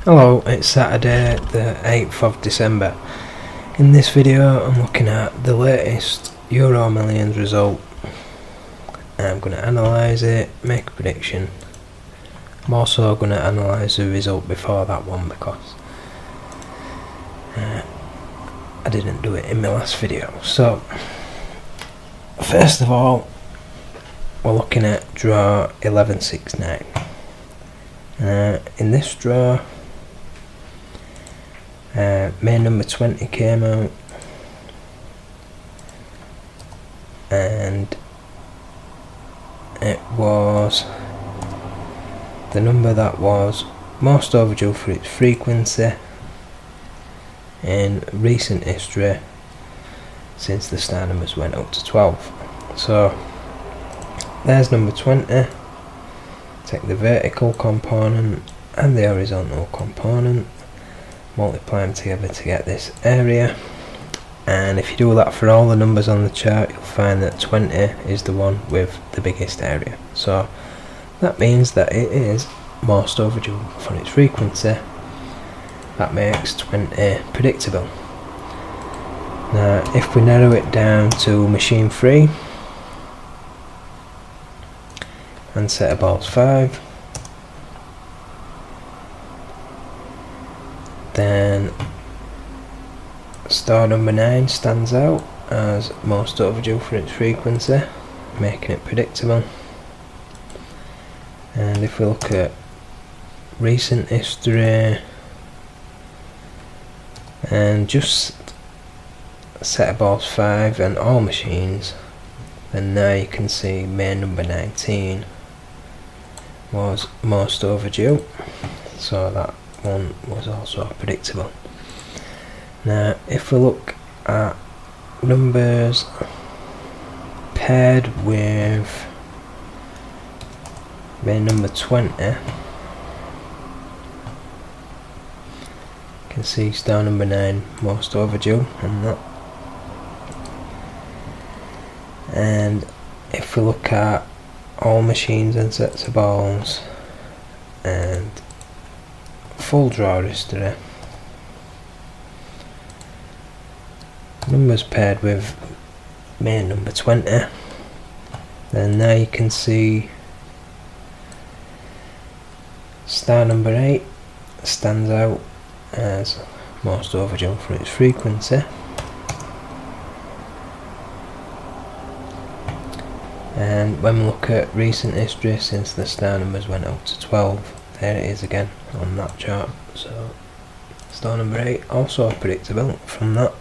Hello, it's Saturday the 8th of December. In this video I'm looking at the latest EuroMillions result. I'm going to analyse it, make a prediction. I'm also going to analyse the result before that one because I didn't do it in my last video. So first of all, we're looking at draw 1169. In this draw, main number 20 came out, and it was the number that was most overdue for its frequency in recent history since the star numbers went up to 12. So there's number 20. Take the vertical component and the horizontal component, multiply them together to get this area, and if you do that for all the numbers on the chart, you'll find that 20 is the one with the biggest area. So that means that it is most overdue for its frequency. That makes 20 predictable. Now if we narrow it down to machine 3 and set of balls 5, then star number 9 stands out as most overdue for its frequency, making it predictable. And if we look at recent history and just set of balls 5 and all machines, then now you can see main number 19 was most overdue, so that one was also predictable. Now if we look at numbers paired with main number 20, you can see star number 9 most overdue on that. And if we look at all machines and sets of balls and full draw history, numbers paired with main number 20, then now you can see star number 8 stands out as most overdue for its frequency. And when we look at recent history since the star numbers went up to 12, there it is again on that chart. So star number 8 also predictable from that.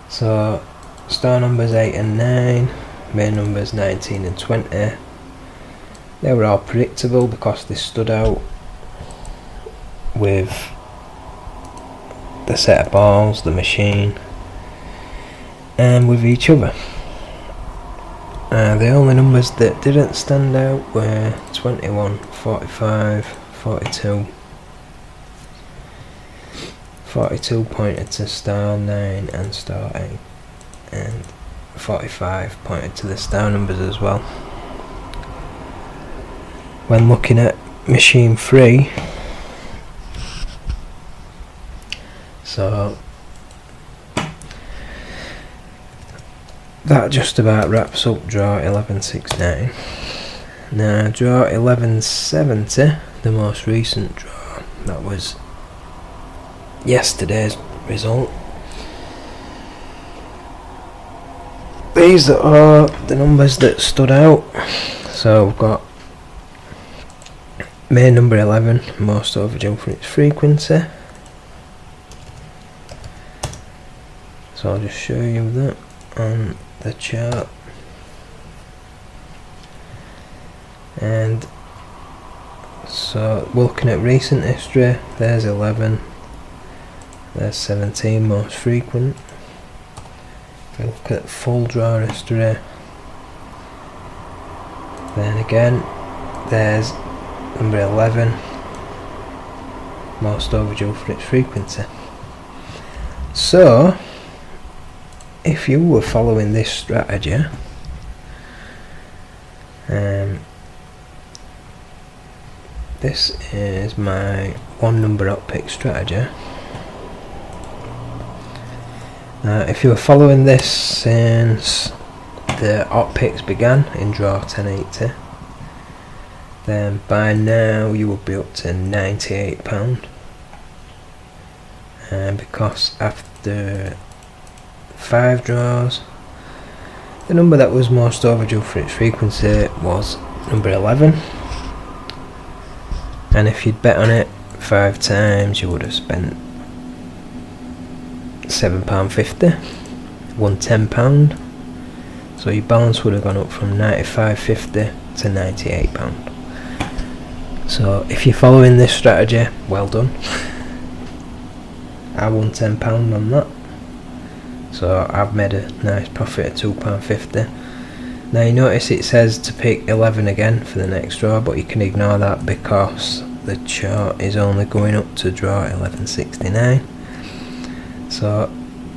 So star numbers 8 and 9, main numbers 19 and 20, they were all predictable because they stood out with the set of balls, the machine, and with each other. The only numbers that didn't stand out were 21, 45, 42. 42 pointed to star 9 and star 8, and 45 pointed to the star numbers as well. When looking at machine 3, so that just about wraps up draw 1169. Now draw 1170, the most recent draw, that was yesterday's result. These are the numbers that stood out. So we've got main number 11 most overdue for its frequency, so I'll just show you that on the chart. And so we're looking at recent history, there's 11, there's 17 most frequent. If we look at full draw history, then again there's number 11 most overdue for its frequency. So if you were following this strategy, this is my one number up pick strategy. If you were following this since the op picks began in draw 1080, then by now you will be up to £98. And because after 5 draws, the number that was most overdue for its frequency was number 11, and if you'd bet on it 5 times you would have spent £7.50, won £10, so your balance would have gone up from £95.50 to £98. So if you're following this strategy, well done. I won £10 on that, so I've made a nice profit of £2.50. Now you notice it says to pick 11 again for the next draw, but you can ignore that because the chart is only going up to draw 1169. So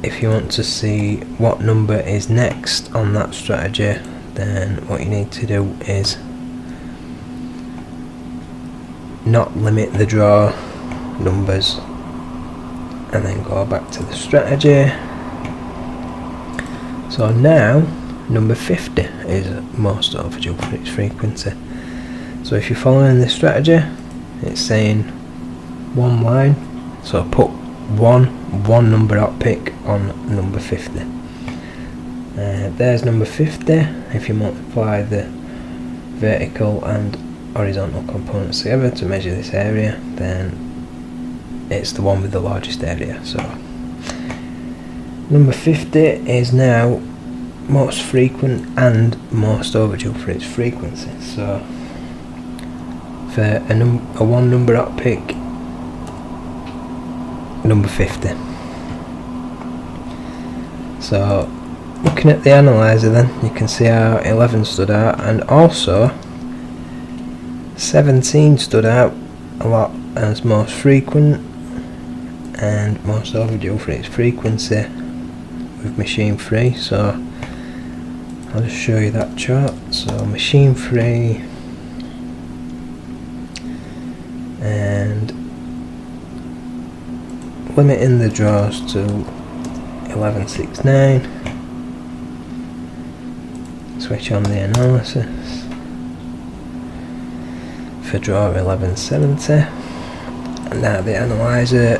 if you want to see what number is next on that strategy, then what you need to do is not limit the draw numbers and then go back to the strategy. So now number 50 is most overdue for its frequency. So if you're following this strategy, it's saying one line, so put one number up pick on number 50. There's number 50. If you multiply the vertical and horizontal components together to measure this area, then it's the one with the largest area. So number 50 is now most frequent and most overdue for its frequency. So for a one number up pick, number 50. So looking at the analyzer, then you can see how 11 stood out, and also 17 stood out a lot as most frequent and most overdue for its frequency with machine free. So I'll just show you that chart. So machine free and limiting the draws to 1169. Switch on the analysis for draw 1170, and now the analyzer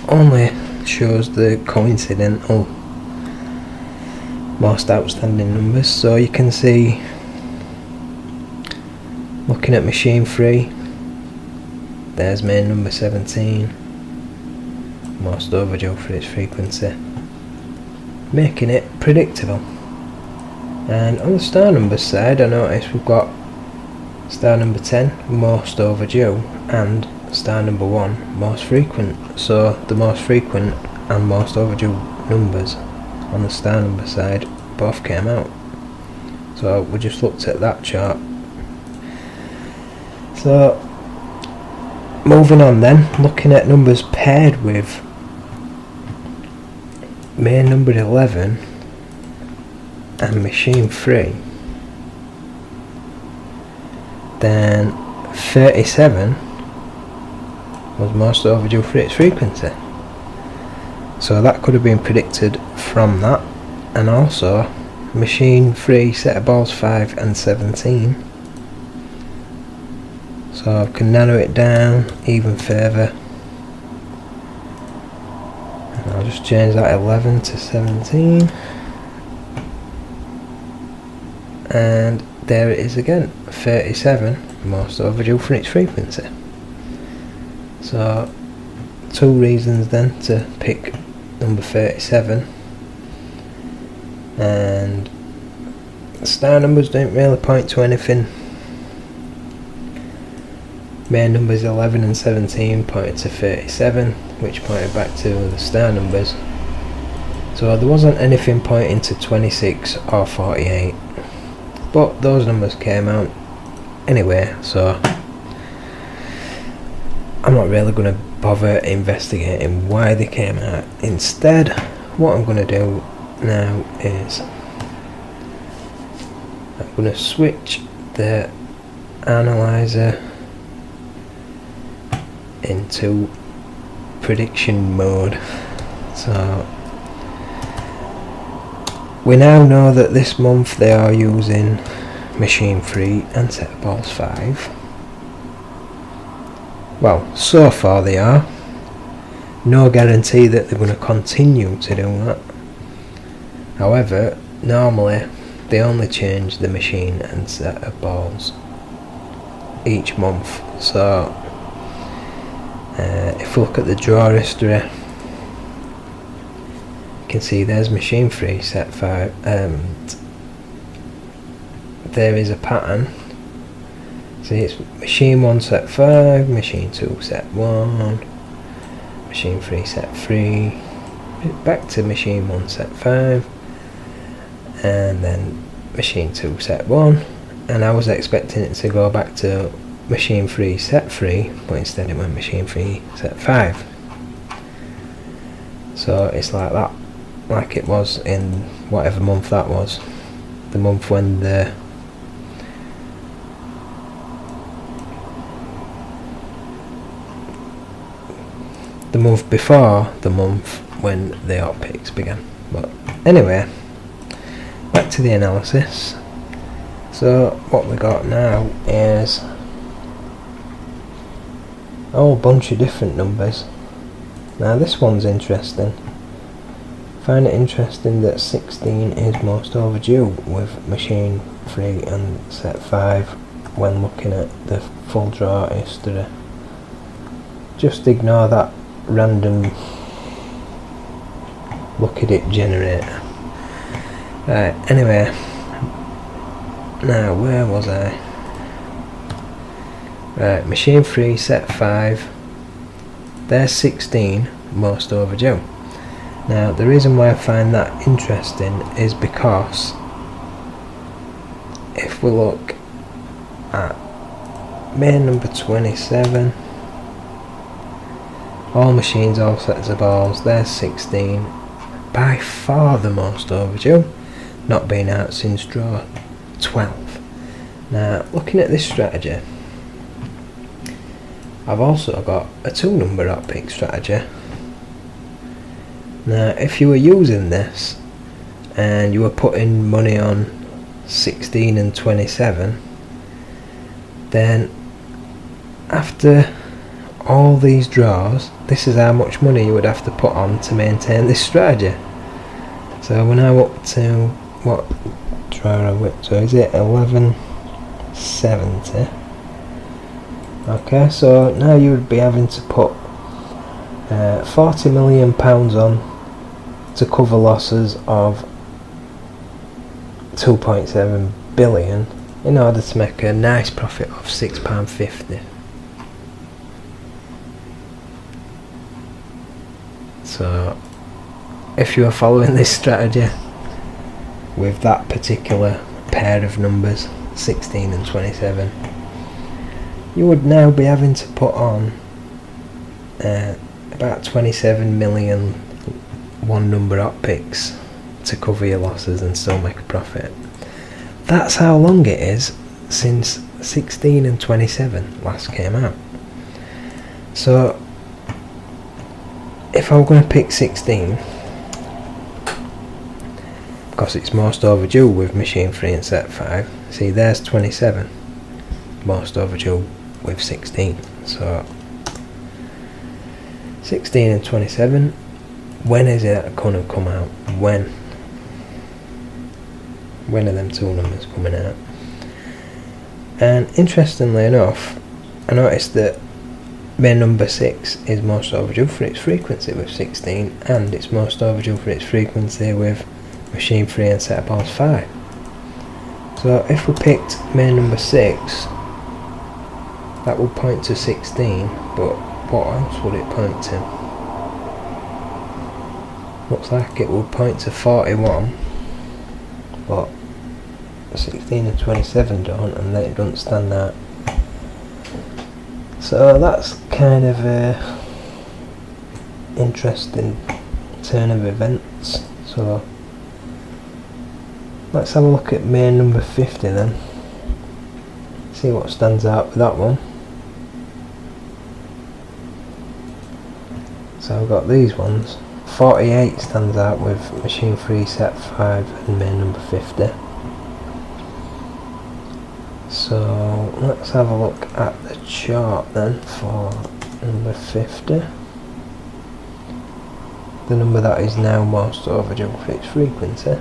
only shows the coincidental most outstanding numbers. So you can see, looking at machine free, there's main number 17, most overdue for its frequency, making it predictable. And on the star number side, I notice we've got star number 10 most overdue and star number 1 most frequent. So the most frequent and most overdue numbers on the star number side both came out. So we just looked at that chart. So moving on then, looking at numbers paired with main number 11 and machine free, then 37 was most overdue for its frequency. So that could have been predicted from that, and also machine free set of balls 5 and 17. So I can narrow it down even further, and I'll just change that 11 to 17, and there it is again, 37 most overdue for its frequency. So 2 reasons then to pick number 37, and star numbers don't really point to anything. Main numbers 11 and 17 pointed to 37, which pointed back to the star numbers. So there wasn't anything pointing to 26 or 48, but those numbers came out anyway, so I'm not really going to bother investigating why they came out. Instead, what I'm going to do now is I'm going to switch the analyzer into prediction mode. So we now know that this month they are using machine 3 and set balls 5. Well, so far they are. No guarantee that they're going to continue to do that. However, normally they only change the machine and set of balls each month. So if we look at the draw history, you can see there's machine 3 set 5, and there is a pattern. See, it's machine 1 set 5, machine 2 set 1, machine 3 set 3, back to machine 1 set 5, and then machine 2 set 1, and I was expecting it to go back to machine 3 set 3, but instead it went machine 3 set 5. So it's like that, like it was in whatever month that was, the month when the month before the month when the hot picks began. But anyway, back to the analysis. So what we got now is a whole bunch of different numbers. Now this one's interesting. I find it interesting that 16 is most overdue with machine 3 and set 5 when looking at the full draw history. Just ignore that random look at it generator. Right, anyway, now where was I? Right, machine 3 set 5, there's 16 most overdue. Now the reason why I find that interesting is because if we look at main number 27, all machines, all sets of balls, there's 16, by far the most overdue, not been out since draw 12. Now looking at this strategy, I've also got a 2 number hot pick strategy. Now if you were using this and you were putting money on 16 and 27, then after all these draws, this is how much money you would have to put on to maintain this strategy. So we're now up to, what draw are we up to? Is it 1170? Okay, so now you would be having to put £40 million on to cover losses of 2.7 billion in order to make a nice profit of £6.50. So if you are following this strategy with that particular pair of numbers, 16 and 27, you would now be having to put on about 27 million one number hot picks to cover your losses and still make a profit. That's how long it is since 16 and 27 last came out. So if I'm going to pick 16, because it's most overdue with machine 3 and set 5, see there's 27, most overdue with 16. So 16 and 27, when is it going to come out? When are them 2 numbers coming out? And interestingly enough, I noticed that main number 6 is most overdue for its frequency with 16, and it's most overdue for its frequency with machine 3 and set balls 5. So if we picked main number 6, that would point to 16, but what else would it point to? Looks like it would point to 41, but 16 and 27 don't, and they don't stand out. So that's kind of a interesting turn of events. So let's have a look at main number 50 then, see what stands out with that one. So I've got these ones. 48 stands out with machine 3, set 5 and main number 50. So let's have a look at the chart then for number 50. The number that is now most overdue for its frequency.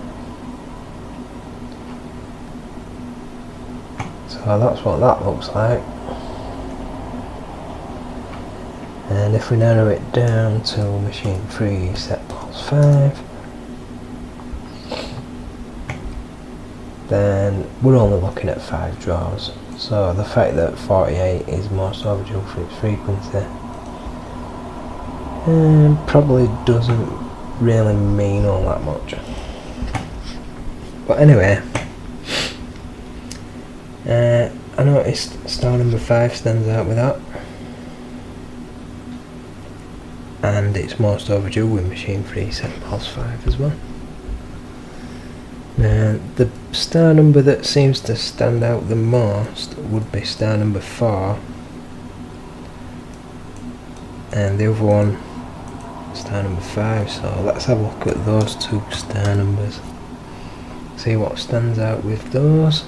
So that's what that looks like. And if we narrow it down to machine 3, set pulse 5, then we're only looking at 5 draws. So the fact that 48 is most overdue for its frequency probably doesn't really mean all that much. But anyway, I noticed star number 5 stands out with that, and it's most overdue with machine 3, set pulse 5 as well. Now the star number that seems to stand out the most would be star number 4, and the other one star number 5. So let's have a look at those two star numbers, see what stands out with those.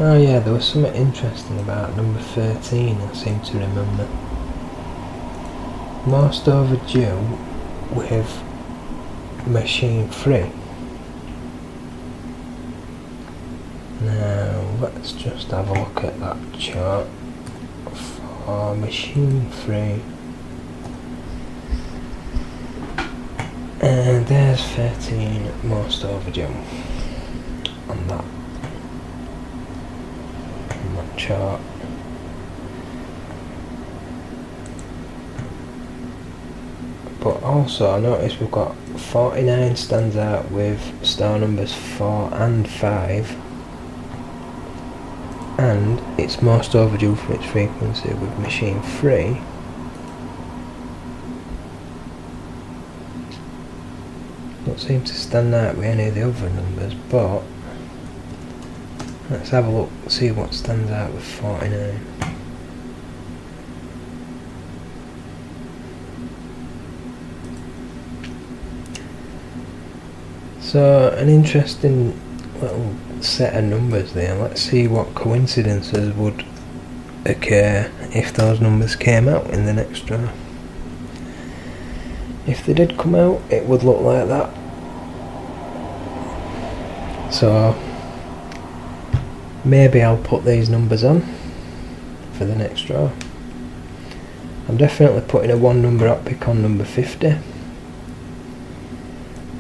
Oh yeah, there was something interesting about number 13, I seem to remember. Most overdue with machine 3. Now let's just have a look at that chart for machine 3. And there's 13 most overdue on that chart. But also I noticed we've got 49 stands out with star numbers 4 and 5, and it's most overdue for its frequency with machine 3. Don't seem to stand out with any of the other numbers, but let's have a look, see what stands out with 49. So an interesting little set of numbers there. Let's see what coincidences would occur if those numbers came out in the next draw. If they did come out, it would look like that. So maybe I'll put these numbers on for the next draw. I'm definitely putting a 1 number up pick on number 50,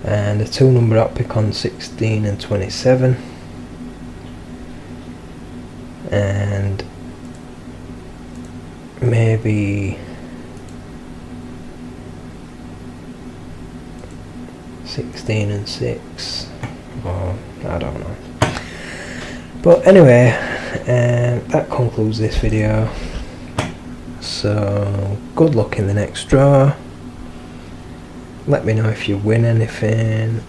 and a 2 number up pick on 16 and 27, and maybe 16 and 6, or I don't know. But anyway, that concludes this video. So good luck in the next draw. Let me know if you win anything,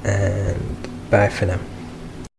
and bye for now.